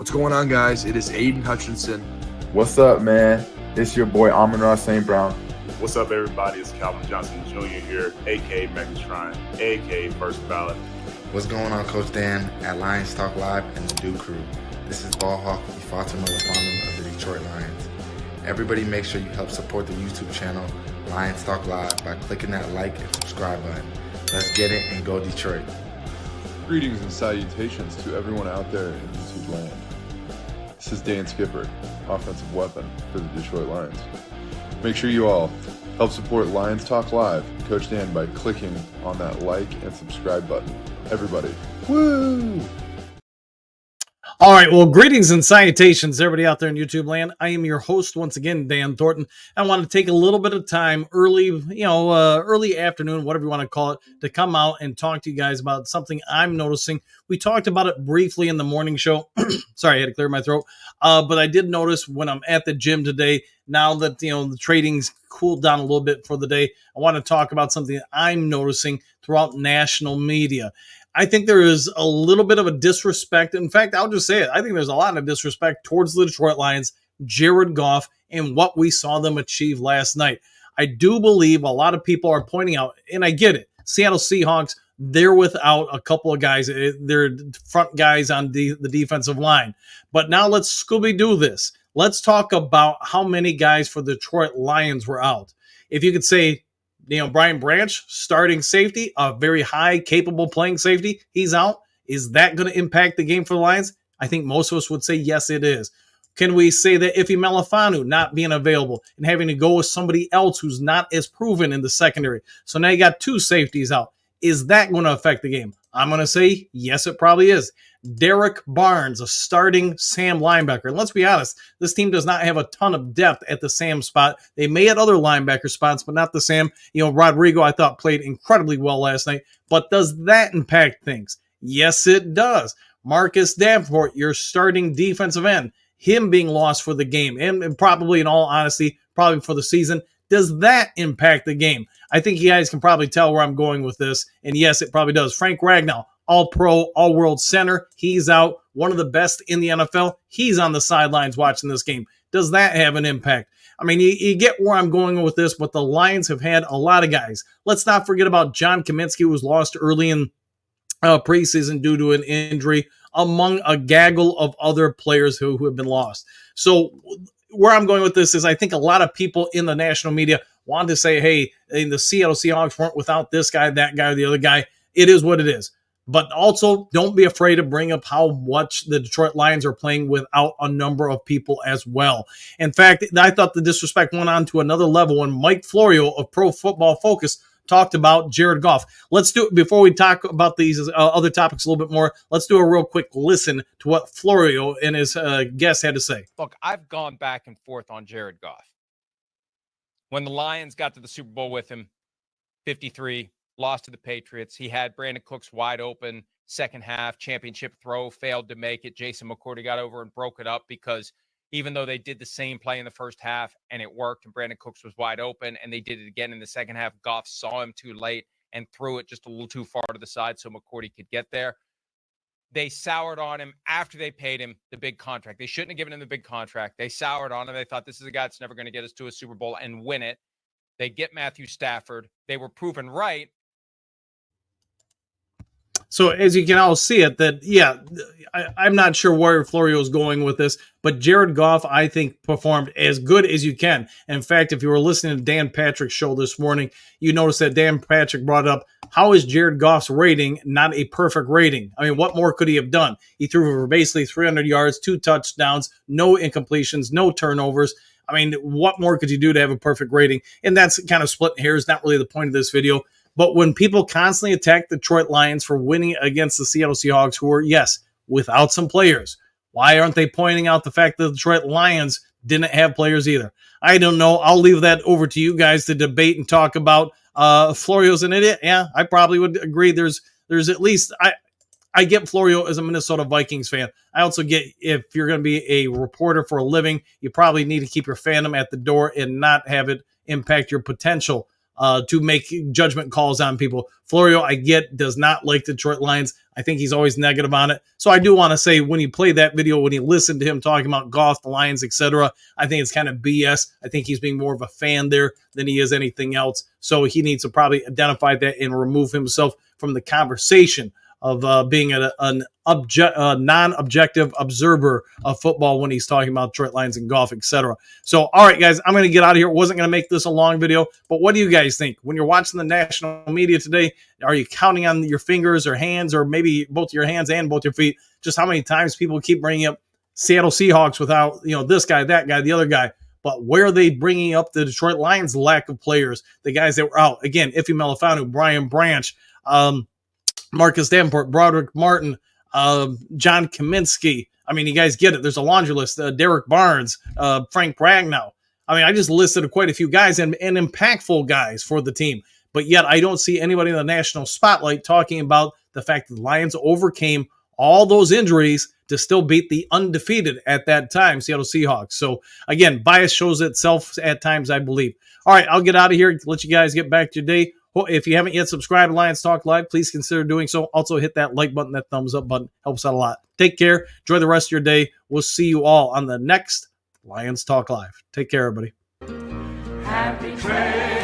What's going on, guys? It is Aiden Hutchinson. What's up, man? It's your boy Amon-Ra St. Brown. What's up, everybody? It's Calvin Johnson Jr. here, a.k.a. Megatron, a.k.a. First Ballot. What's going on, Coach Dan at Lions Talk Live and the Do Crew? This is Ball Hawk Fatima Lafonum of the Detroit Lions. Everybody make sure you help support the YouTube channel Lions Talk Live by clicking that like and subscribe button. Let's get it and go Detroit. Greetings and salutations to everyone out there in YouTube land. This is Dan Skipper, offensive weapon for the Detroit Lions. Make sure you all help support Lions Talk Live and Coach Dan by clicking on that like and subscribe button. Everybody, woo! All right, well, greetings and salutations, everybody out there in YouTube land. I am your host once again, Dan Thornton. I want to take a little bit of time, early afternoon, whatever you want to call it, to come out and talk to you guys about something I'm noticing. We talked about it briefly in the morning show. Sorry, I had to clear my throat. But I did notice when I'm at the gym today, now that the trading's cooled down a little bit for the day, I want to talk about something that I'm noticing throughout national media. I think there is a little bit of a disrespect. In fact, I'll just say it. I think there's a lot of disrespect towards the Detroit Lions, Jared Goff, and what we saw them achieve last night. I do believe a lot of people are pointing out, and I get it, Seattle Seahawks, they're without a couple of guys. They're front guys on the defensive line. But now let's Scooby-Doo this. Let's talk about how many guys for the Detroit Lions were out. If you could say, Brian Branch, starting safety, a very high, capable playing safety, he's out. Is that going to impact the game for the Lions? I think most of us would say yes, it is. Can we say that Ife Melifonwu not being available and having to go with somebody else who's not as proven in the secondary? So now you got two safeties out. Is that going to affect the game? I'm going to say yes, it probably is. Derek Barnes, a starting Sam linebacker. And let's be honest, this team does not have a ton of depth at the Sam spot. They may at other linebacker spots, but not the Sam. Rodrigo, I thought, played incredibly well last night. But does that impact things? Yes, it does. Marcus Davenport, your starting defensive end, him being lost for the game, and probably, in all honesty, probably for the season. Does that impact the game? I think you guys can probably tell where I'm going with this. And yes, it probably does. Frank Ragnow, all-pro, all-world center. He's out. One of the best in the NFL. He's on the sidelines watching this game. Does that have an impact? I mean, you get where I'm going with this, but the Lions have had a lot of guys. Let's not forget about John Kaminsky, who was lost early in preseason due to an injury, among a gaggle of other players who have been lost. So where I'm going with this is I think a lot of people in the national media want to say, hey, the Seattle Seahawks weren't without this guy, that guy, or the other guy. It is what it is. But also, don't be afraid to bring up how much the Detroit Lions are playing without a number of people as well. In fact, I thought the disrespect went on to another level when Mike Florio of Pro Football Focus talked about Jared Goff. Let's do it before we talk about these other topics a little bit more. Let's do a real quick listen to what Florio and his guests had to say. Look, I've gone back and forth on Jared Goff. When the Lions got to the Super Bowl with him, 53, lost to the Patriots. He had Brandon Cooks wide open, second half, championship throw, failed to make it. Jason McCourty got over and broke it up because even though they did the same play in the first half and it worked and Brandon Cooks was wide open and they did it again in the second half, Goff saw him too late and threw it just a little too far to the side so McCourty could get there. They soured on him after they paid him the big contract. They shouldn't have given him the big contract. They soured on him. They thought this is a guy that's never going to get us to a Super Bowl and win it. They get Matthew Stafford. They were proven right. So as you can all see it, that, I'm not sure where Florio is going with this, but Jared Goff, I think, performed as good as you can. In fact, if you were listening to Dan Patrick's show this morning, you noticed that Dan Patrick brought up, how is Jared Goff's rating not a perfect rating? I mean, what more could he have done? He threw for basically 300 yards, 2 touchdowns, no incompletions, no turnovers. I mean, what more could you do to have a perfect rating? And that's kind of split hairs, not really the point of this video. But when people constantly attack the Detroit Lions for winning against the Seattle Seahawks, who are, yes, without some players, why aren't they pointing out the fact that the Detroit Lions didn't have players either? I don't know. I'll leave that over to you guys to debate and talk about. Florio's an idiot. Yeah, I probably would agree. There's at least I get Florio as a Minnesota Vikings fan. I also get if you're going to be a reporter for a living, you probably need to keep your fandom at the door and not have it impact your potential to make judgment calls on people. Florio, I get, does not like the Detroit Lions. I think he's always negative on it. So I do want to say, when you play that video, when you listen to him talking about Goff, the Lions, etc., I think it's kind of BS. I think he's being more of a fan there than he is anything else. So he needs to probably identify that and remove himself from the conversation of being a non-objective observer of football when he's talking about Detroit Lions and Goff, etc. So, all right, guys, I'm going to get out of here. Wasn't going to make this a long video, but what do you guys think? When you're watching the national media today, are you counting on your fingers or hands, or maybe both your hands and both your feet, just how many times people keep bringing up Seattle Seahawks without, this guy, that guy, the other guy? But where are they bringing up the Detroit Lions' lack of players, the guys that were out? Again, Ife Melifanu, Brian Branch, Marcus Davenport, Broderick Martin, John Kaminsky. I mean, you guys get it. There's a laundry list. Derek Barnes, Frank Ragnow. I mean, I just listed quite a few guys and impactful guys for the team. But yet I don't see anybody in the national spotlight talking about the fact that the Lions overcame all those injuries to still beat the undefeated at that time Seattle Seahawks. So, again, bias shows itself at times, I believe. All right, I'll get out of here. Let you guys get back to your day. If you haven't yet subscribed to Lions Talk Live, please consider doing so. Also, hit that like button, that thumbs up button. Helps out a lot. Take care. Enjoy the rest of your day. We'll see you all on the next Lions Talk Live. Take care, everybody. Happy trail.